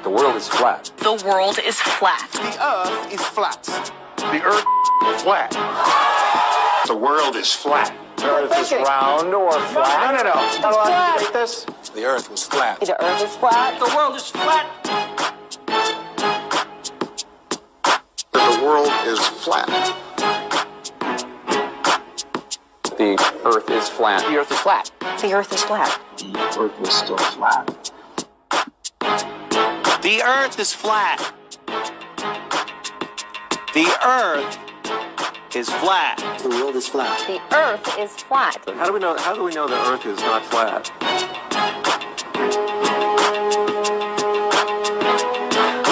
The world is flat. The world is flat. The earth is flat. The earth is flat. The world is flat. The earth is round or flat. No. It's flat. This? The earth was flat. The earth is flat. The world is flat. The world is flat. The earth is flat. The earth is flat. The earth is flat. The earth is still flat. The earth is flat. The earth is flat. The world is flat. The earth is flat. How do we know the earth is not flat?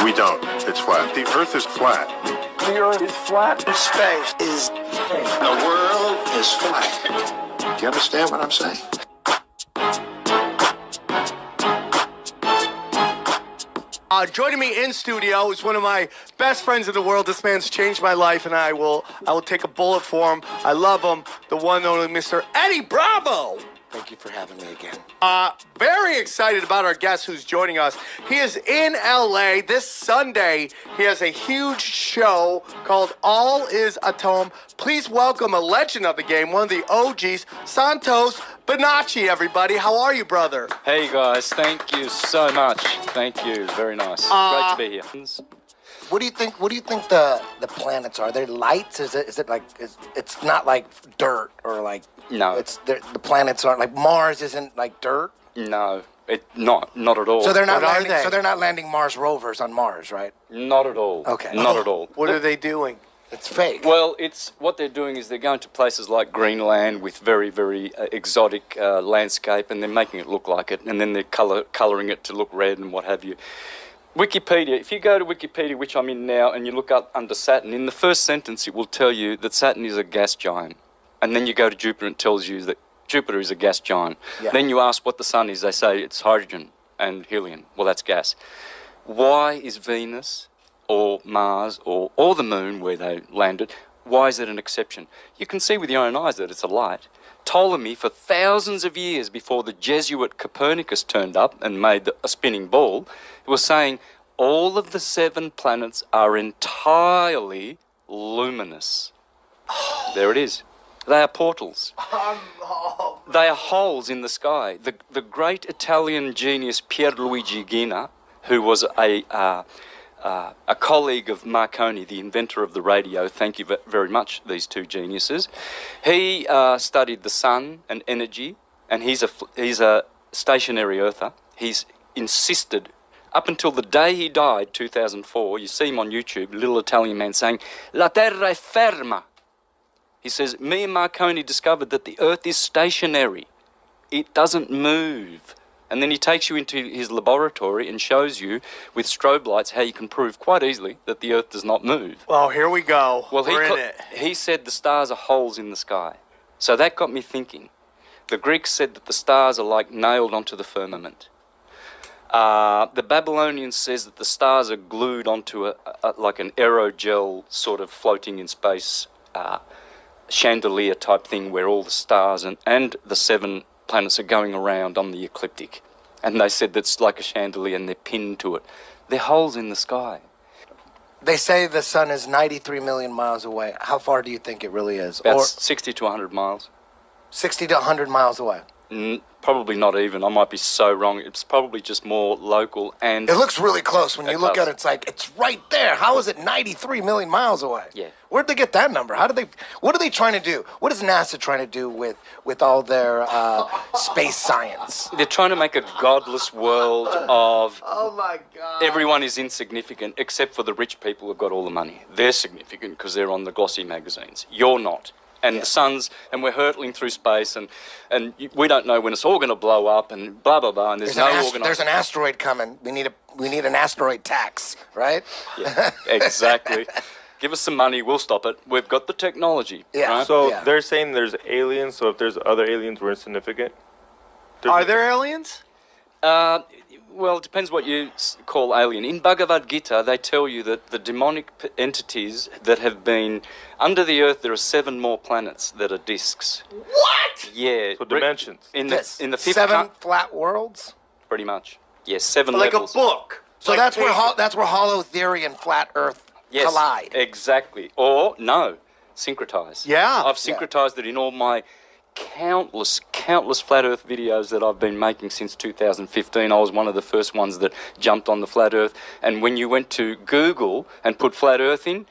We don't. It's flat. The earth is flat. The earth is flat. Space is. The world is flat. Do you understand what I'm saying? Joining me in studio is one of my best friends in the world. This man's changed my life, and I will take a bullet for him. I love him. The one and only Mr. Eddie Bravo. Thank you for having me again. Very excited about our guest who's joining us. He is in LA this Sunday. He has a huge show called All Is Atom. Please welcome a legend of the game, one of the OGs, Santos Bonacci, everybody. How are you, brother? Hey guys, thank you so much. Thank you, very nice. Great to be here. What do you think? What do you think the planets are? They're lights? Is it like? It's not like dirt or like? No. It's the planets aren't like Mars. Isn't like dirt. No, not at all. So they're not What are landing. they? So they're not landing Mars rovers on Mars, right? Not at all. Okay. Not at all. What are they doing? It's fake. Well, it's what they're doing is they're going to places like Greenland with very, very exotic landscape, and they're making it look like it, and then they're colouring it to look red and what have you. Wikipedia, if you go to Wikipedia, which I'm in now, and you look up under Saturn, in the first sentence it will tell you that Saturn is a gas giant. And then you go to Jupiter and it tells you that Jupiter is a gas giant. Yeah. Then you ask what the sun is, they say it's hydrogen and helium. Well, that's gas. Why is Venus or Mars or the moon where they landed, why is it an exception? You can see with your own eyes that it's a light. Ptolemy, for thousands of years before the Jesuit Copernicus turned up and made a spinning ball, was saying all of the 7 planets are entirely luminous. There it is. They are portals. They are holes in the sky. The great Italian genius Pierluigi Gina, who was a colleague of Marconi, the inventor of the radio, thank you very much, these two geniuses. He studied the sun and energy, and he's a stationary earther. He's insisted, up until the day he died, 2004, you see him on YouTube, a little Italian man saying, "La terra è ferma." He says, me and Marconi discovered that the earth is stationary. It doesn't move. And then he takes you into his laboratory and shows you with strobe lights how you can prove quite easily that the earth does not move. Well, here we go. Well, We're in it. he said the stars are holes in the sky. So that got me thinking. The Greeks said that the stars are like nailed onto the firmament. The Babylonians says that the stars are glued onto like an aerogel sort of floating in space chandelier type thing where all the stars and the 7 planets are going around on the ecliptic. And they said that's like a chandelier and they're pinned to it. They're holes in the sky. They say the sun is 93 million miles away. How far do you think it really is? About Or 60 to 100 miles. 60 to 100 miles away. Probably not even. I might be so wrong. It's probably just more local and... It looks really close when you look does. at it. It's like it's right there. How is it 93 million miles away? Yeah. Where'd they get that number? What are they trying to do? What is NASA trying to do with all their space science? They're trying to make a godless world of Oh, my God. everyone is insignificant except for the rich people who've got all the money. They're significant because they're on the glossy magazines. You're not. And the sun's, and we're hurtling through space, and we don't know when it's all going to blow up, and blah blah blah. And there's There's an asteroid coming. We need an asteroid tax, right? Yeah, exactly. Give us some money, we'll stop it. We've got the technology. Yeah. Right? So Yeah. they're saying there's aliens, so if there's other aliens, we're insignificant? Are there aliens? Well, it depends what you call alien. In Bhagavad Gita, they tell you that the demonic entities that have been under the earth, there are 7 more planets that are discs. What? Yeah. So dimensions. In the 5th 7 flat worlds? pretty much. Yes, 7 Like levels. a book. So that's where hollow theory and flat Earth Yes, collide. exactly. Or no, syncretize. Yeah. I've syncretized it in all my countless flat Earth videos that I've been making since 2015. I was one of the first ones that jumped on the flat Earth. And when you went to Google and put flat Earth in,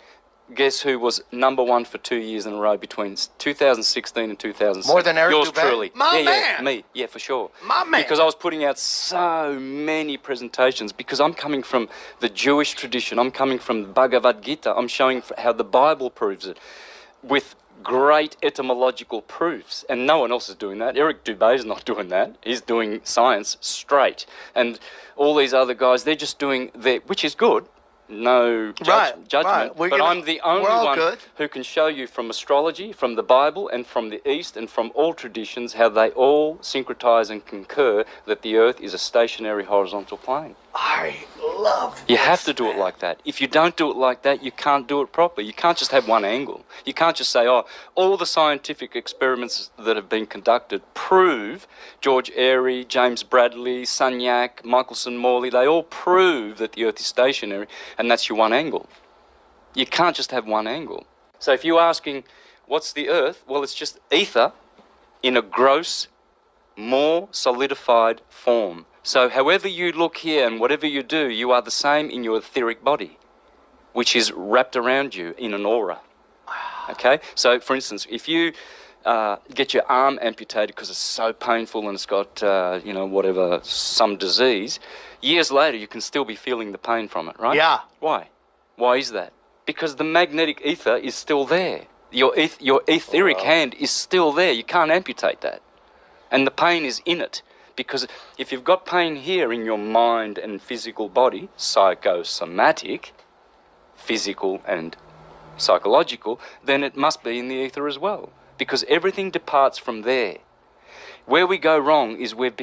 guess who was #1 for 2 years in a row between 2016 and 2006? More than Eric Yours Dubé? truly. My Yeah, man. me. Yeah, for sure. My man. Because I was putting out so many presentations because I'm coming from the Jewish tradition. I'm coming from the Bhagavad Gita. I'm showing how the Bible proves it with great etymological proofs. And no one else is doing that. Eric Dubé is not doing that. He's doing science straight. And all these other guys, they're just doing their, which is good. No judgment, right. but I'm the only we're all one good. who can show you from astrology, from the Bible, and from the East, and from all traditions, how they all syncretize and concur that the Earth is a stationary horizontal plane. I love You have to do it like that. If you don't do it like that, you can't do it properly. You can't just have one angle. You can't just say, oh, all the scientific experiments that have been conducted prove, George Airy, James Bradley, Sagnac, Michelson Morley, they all prove that the Earth is stationary, and that's your one angle. You can't just have one angle. So if you're asking, what's the Earth? Well, it's just ether in a gross, more solidified form. So however you look here and whatever you do, you are the same in your etheric body, which is wrapped around you in an aura. Okay? So, for instance, if you get your arm amputated because it's so painful and it's got, whatever, some disease, years later you can still be feeling the pain from it, right? Yeah. Why? Why is that? Because the magnetic ether is still there. Your etheric hand is still there. You can't amputate that. And the pain is in it. Because if you've got pain here in your mind and physical body, psychosomatic, physical and psychological, then it must be in the ether as well. Because everything departs from there. Where we go wrong is we've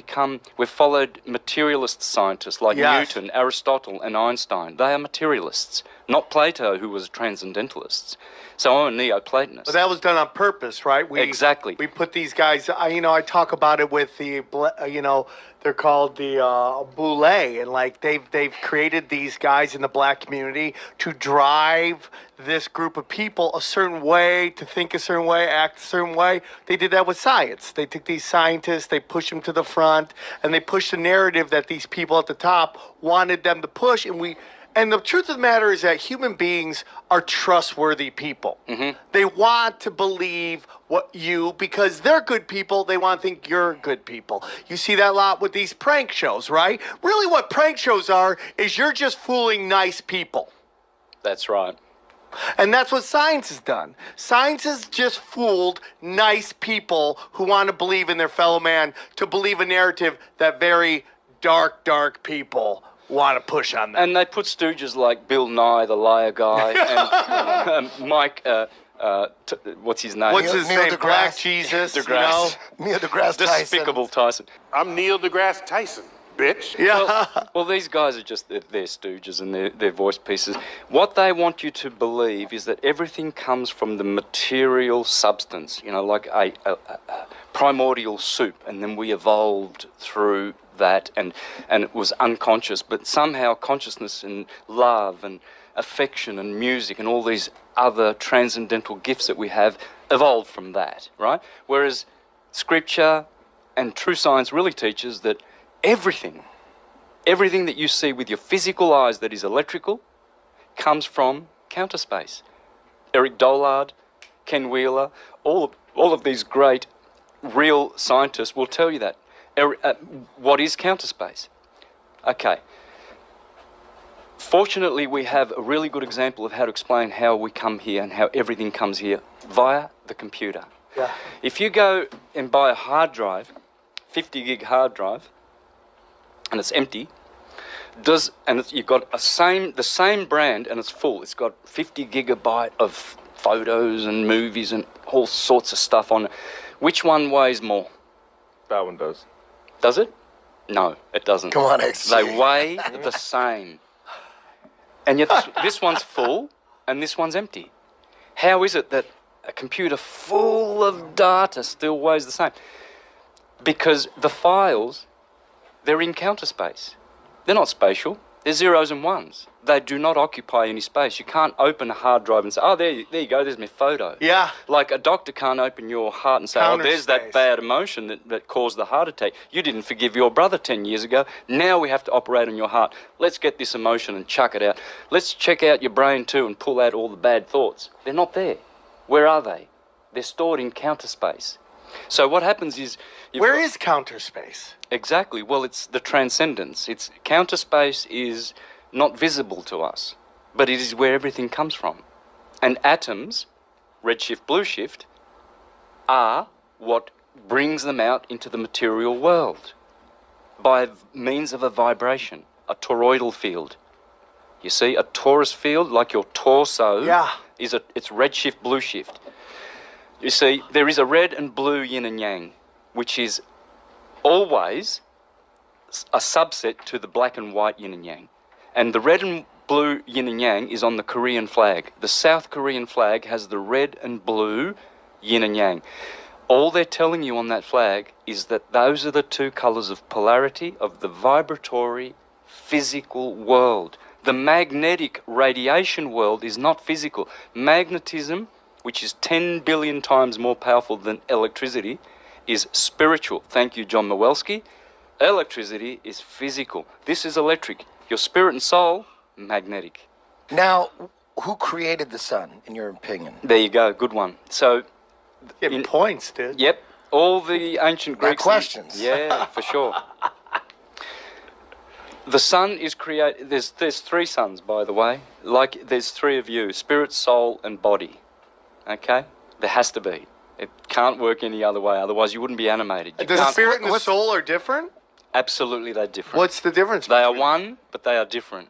followed materialist scientists like Yes. Newton, Aristotle and Einstein. They are materialists, not Plato, who was transcendentalist. So I'm a Neoplatonist. But that was done on purpose, right? Exactly. We put these guys. I talk about it with the. They're called the Boule, and like they've created these guys in the black community to drive this group of people a certain way, to think a certain way, act a certain way. They did that with science. They took these scientists, they pushed them to the front, and they pushed the narrative that these people at the top wanted them to push, And the truth of the matter is that human beings are trustworthy people. Mm-hmm. They want to believe because they're good people, they want to think you're good people. You see that a lot with these prank shows, right? Really what prank shows are is you're just fooling nice people. That's right. And that's what science has done. Science has just fooled nice people who want to believe in their fellow man, to believe a narrative that very dark people want to push on them. And they put stooges like Bill Nye, the liar guy, and Mike, what's his name? What's his Neil name? deGrasse. Black Jesus, deGrasse. Neil deGrasse Tyson. Despicable Tyson. I'm Neil deGrasse Tyson, bitch. Yeah. Well, these guys are just, they're stooges and they're voice pieces. What they want you to believe is that everything comes from the material substance, like a primordial soup, and then we evolved through that, and it was unconscious, but somehow consciousness and love and affection and music and all these other transcendental gifts that we have evolved from that, right? Whereas scripture and true science really teaches that everything that you see with your physical eyes that is electrical comes from counter space. Eric Dollard, Ken Wheeler, all of these great real scientists will tell you that. What is counter space? Okay. Fortunately, we have a really good example of how to explain how we come here and how everything comes here via the computer. Yeah. If you go and buy a hard drive, 50 gig hard drive, and it's empty, you've got the same brand and it's full. It's got 50 gigabyte of photos and movies and all sorts of stuff on it. Which one weighs more? That one does. Does it? No, it doesn't. Come on, XG. They weigh the same. And yet this one's full and this one's empty. How is it that a computer full of data still weighs the same? Because the files, they're in counter space. They're not spatial. They're zeros and ones. They do not occupy any space. You can't open a hard drive and say, oh, there you go, there's my photo. Yeah. Like a doctor can't open your heart and say, oh, Counter there's space. that bad emotion that caused the heart attack. You didn't forgive your brother 10 years ago. Now we have to operate on your heart. Let's get this emotion and chuck it out. Let's check out your brain too and pull out all the bad thoughts. They're not there. Where are they? They're stored in counter space. So what happens is... Where is counter space? Exactly. Well, it's the transcendence. It's counter space is not visible to us, but it is where everything comes from. And atoms, redshift, blueshift, are what brings them out into the material world by means of a vibration, a toroidal field. You see, a torus field, like your torso, it's redshift, blueshift. You see, there is a red and blue yin and yang, which is always a subset to the black and white yin and yang. And the red and blue yin and yang is on the Korean flag. The South Korean flag has the red and blue yin and yang. All they're telling you on that flag is that those are the two colours of polarity of the vibratory physical world. The magnetic radiation world is not physical. Magnetism, which is 10 billion times more powerful than electricity, is spiritual. Thank you, John Mawelski. Electricity is physical. This is electric. Your spirit and soul, magnetic. Now, who created the sun, in your opinion? There you go, good one. So, Getting points, dude. yep, all the ancient Greeks... questions. Yeah, for sure. The sun is created... There's three suns, by the way. Like, there's three of you, spirit, soul, and body. Okay? There has to be. It can't work any other way, otherwise you wouldn't be animated. You The can't- spirit and the soul are different? Absolutely, they're different. What's the difference? They are between- one, but they are different.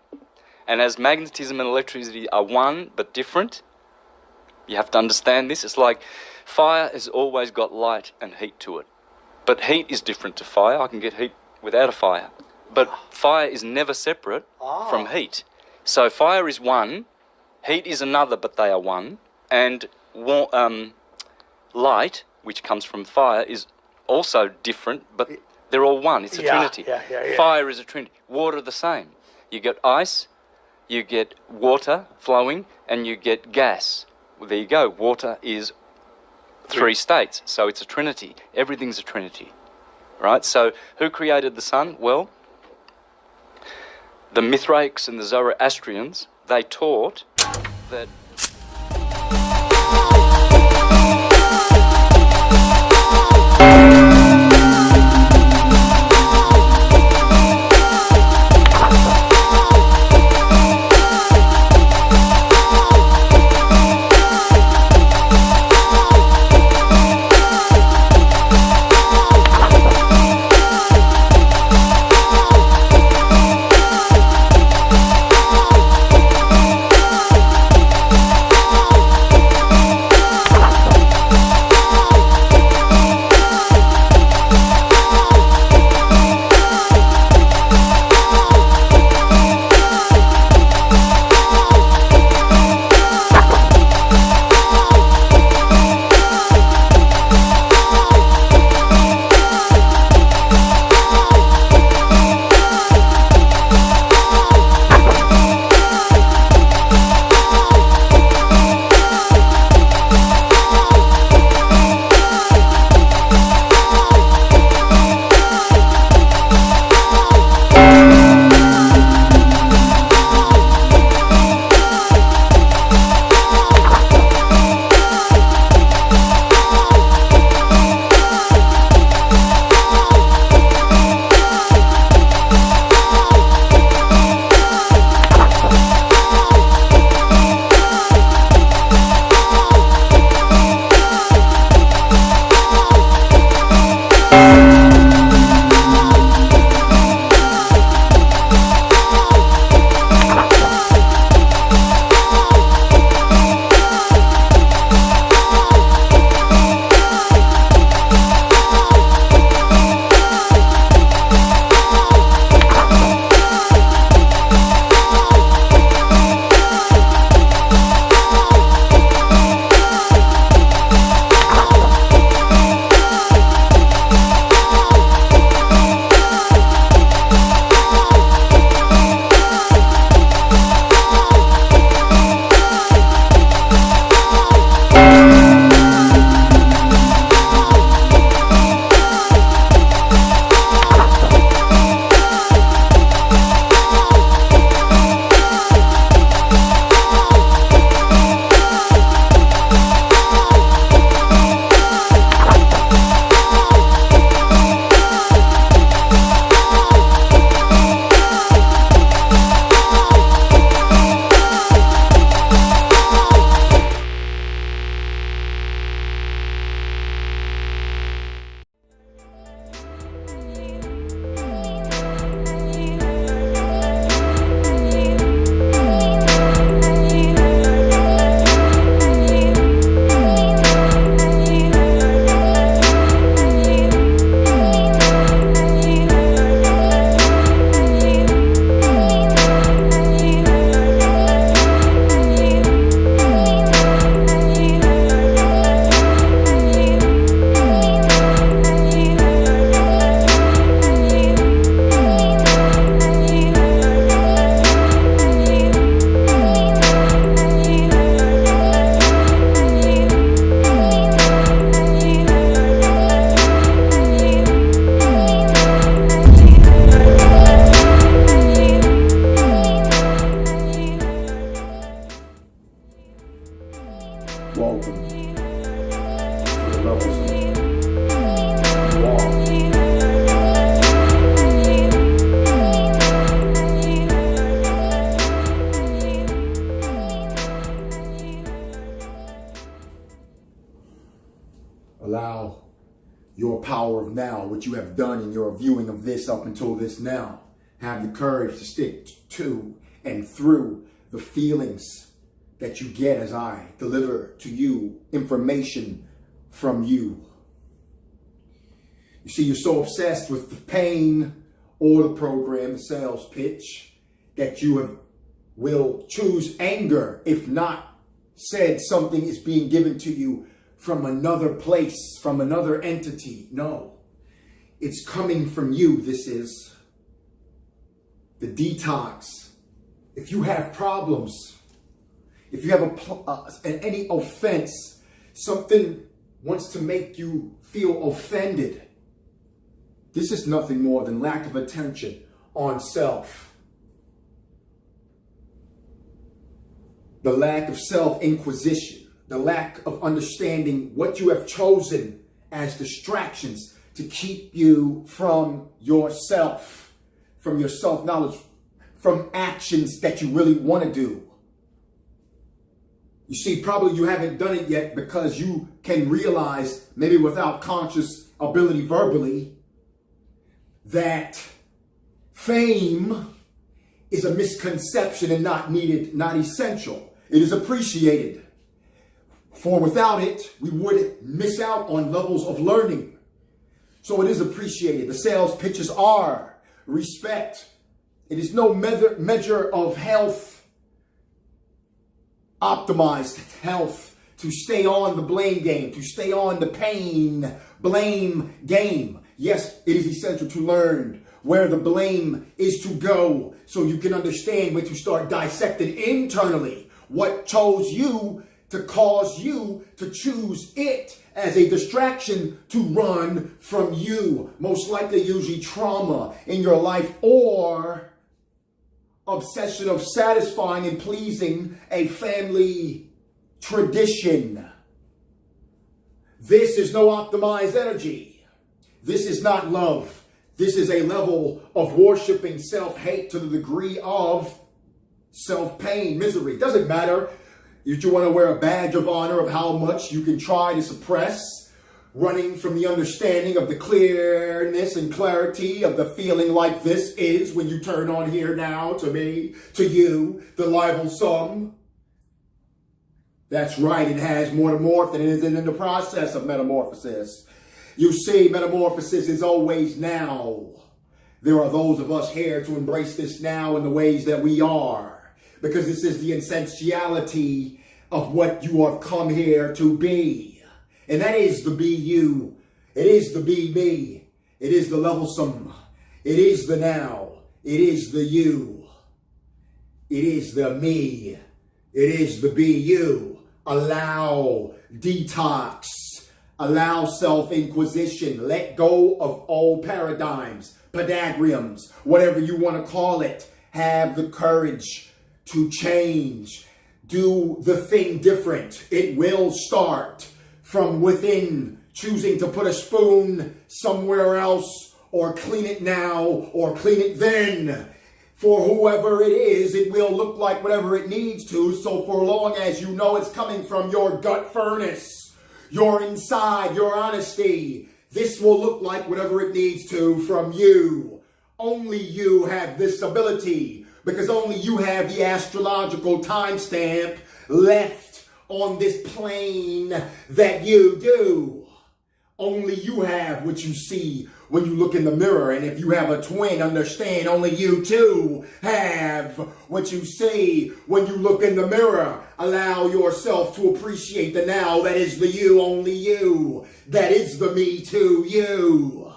And as magnetism and electricity are one, but different, you have to understand this. It's like fire has always got light and heat to it. But heat is different to fire. I can get heat without a fire. But fire is never separate from heat. So fire is one, heat is another, but they are one. And light, which comes from fire, is also different, but they're all one. It's a trinity. Fire is a trinity. Water the same. You get ice, you get water flowing, and you get gas. Well, there you go. Water is three states, so it's a trinity. Everything's a trinity, right? So who created the sun? Well, the Mithraics and the Zoroastrians, they taught that... your power of now, what you have done in your viewing of this up until this now. Have the courage to stick to and through the feelings that you get as I deliver to you information from you. You see, you're so obsessed with the pain or the program, the sales pitch, that you will choose anger if not said something is being given to you from another place, from another entity. No, it's coming from you. This is the detox. If you have problems, if you have any offense, something wants to make you feel offended, this is nothing more than lack of attention on self. The lack of self-inquisition, the lack of understanding what you have chosen as distractions to keep you from yourself, from your self-knowledge, from actions that you really want to do. You see, probably you haven't done it yet because you can realize, maybe without conscious ability verbally, that fame is a misconception and not needed, not essential. It is appreciated. For without it, we would miss out on levels of learning. So it is appreciated. The sales pitches are respect. It is no measure of health, optimized health, to stay on the blame game, to stay on the pain, blame game. Yes, it is essential to learn where the blame is to go so you can understand when to start dissecting internally what chose you to cause you to choose it as a distraction to run from you. Most likely usually trauma in your life or obsession of satisfying and pleasing a family tradition. This is no optimized energy. This is not love. This is a level of worshiping self-hate to the degree of self-pain, misery. Doesn't matter if you want to wear a badge of honor of how much you can try to suppress, running from the understanding of the clearness and clarity of the feeling like this is when you turn on here now to me, to you, the libel sum. That's right, it has more to morph than it is in the process of metamorphosis. You see, metamorphosis is always now. There are those of us here to embrace this now in the ways that we are, because this is the essentiality of what you have come here to be. And that is the be you. It is the be me. It is the levelsome. It is the now. It is the you. It is the me. It is the be you. Allow detox. Allow self-inquisition. Let go of old paradigms, pedagrams, whatever you want to call it. Have the courage to change. Do the thing different. It will start from within. Choosing to put a spoon somewhere else, or clean it now, or clean it then. For whoever it is, it will look like whatever it needs to, so for long as you know it's coming from your gut furnace, your inside, your honesty, this will look like whatever it needs to from you. Only you have this ability, because only you have the astrological timestamp left on this plane that you do. Only you have what you see when you look in the mirror. And if you have a twin, understand only you too have what you see when you look in the mirror. Allow yourself to appreciate the now that is the you, only you. That is the me too, you.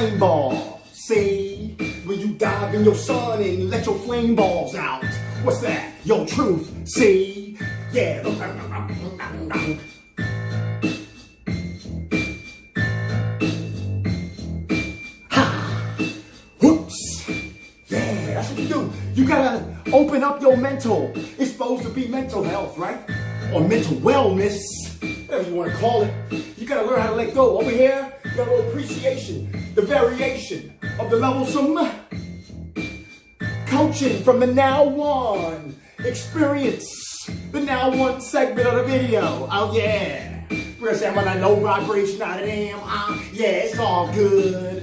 flame ball. See, when you dive in your sun and let your flame balls out. What's that? Your truth. See, yeah. Whoops. Yeah, that's what you do. You gotta open up your mental. It's supposed to be mental health, right? Or mental wellness, whatever you want to call it. You gotta learn how to let go. Over here, you got a little appreciation, the variation of the levelsome coaching from the Now One experience. The Now One segment of the video. Oh yeah. We're gonna say I'm on that low vibration out of them. Yeah, it's all good.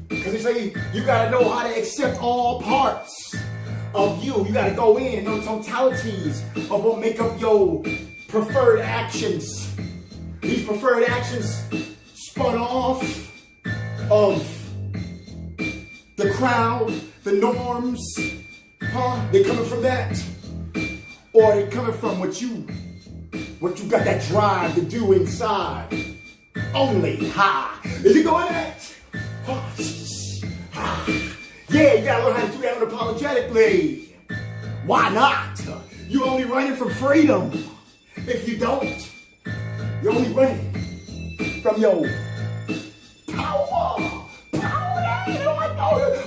Because they say you gotta know how to accept all parts of you. You gotta go in and know totalities of what make up your preferred actions. These preferred actions spun off of the crowd, the norms. They coming from that? Or they coming from what you got that drive to do inside? Only ha. Is you going at? Yeah, you gotta learn how to do that unapologetically. Why not? You're only running from freedom. If you don't, you're only running from your power.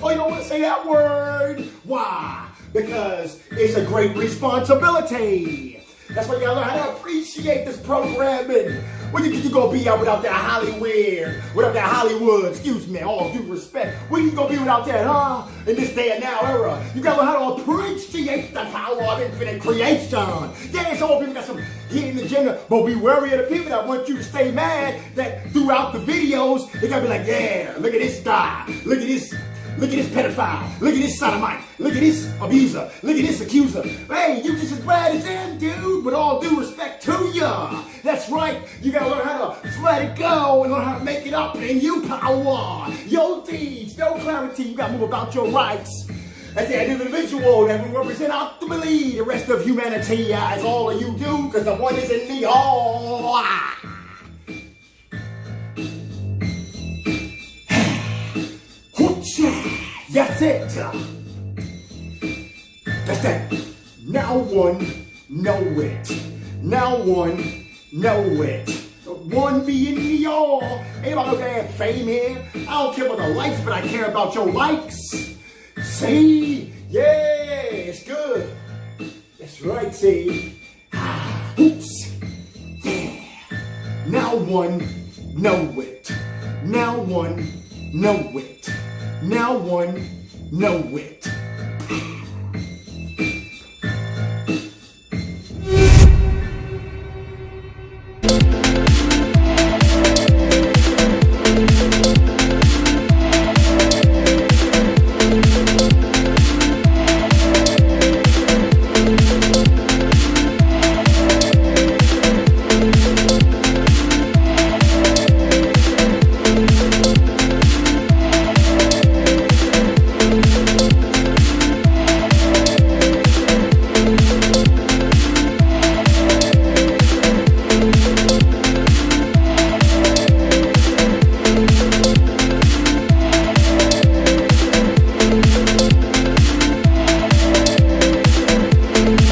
Oh, you don't want to say that word. Why? Because it's a great responsibility. That's why you gotta learn how to appreciate this programming. When you gonna be out without that Hollywood, excuse me, all due respect. When you gonna be without that, in this day and now era? You gotta learn how to appreciate the power of infinite creation. Yeah, some people got some hidden agenda, but be wary of the people that want you to stay mad that throughout the videos, they gotta be like, yeah, look at this guy, look at this pedophile, look at this sodomite, look at this abuser, look at this accuser. Hey, you just as bad as them, dude, with all due respect to ya. That's right, you gotta learn how to let it go and learn how to make it up in you power. Your deeds, your clarity, you gotta move about your rights. As the individual that will represent ultimately the rest of humanity as all of you do, because the one is in the all. That's it. That's that. Now one, know it. Now one, know it. The one being the all. Ain't about no damn fame here. I don't care about the likes, but I care about your likes. See? Yeah, it's good. That's right, see? Oops. Yeah. Now one, know it. Now one, know it. Now one, know it.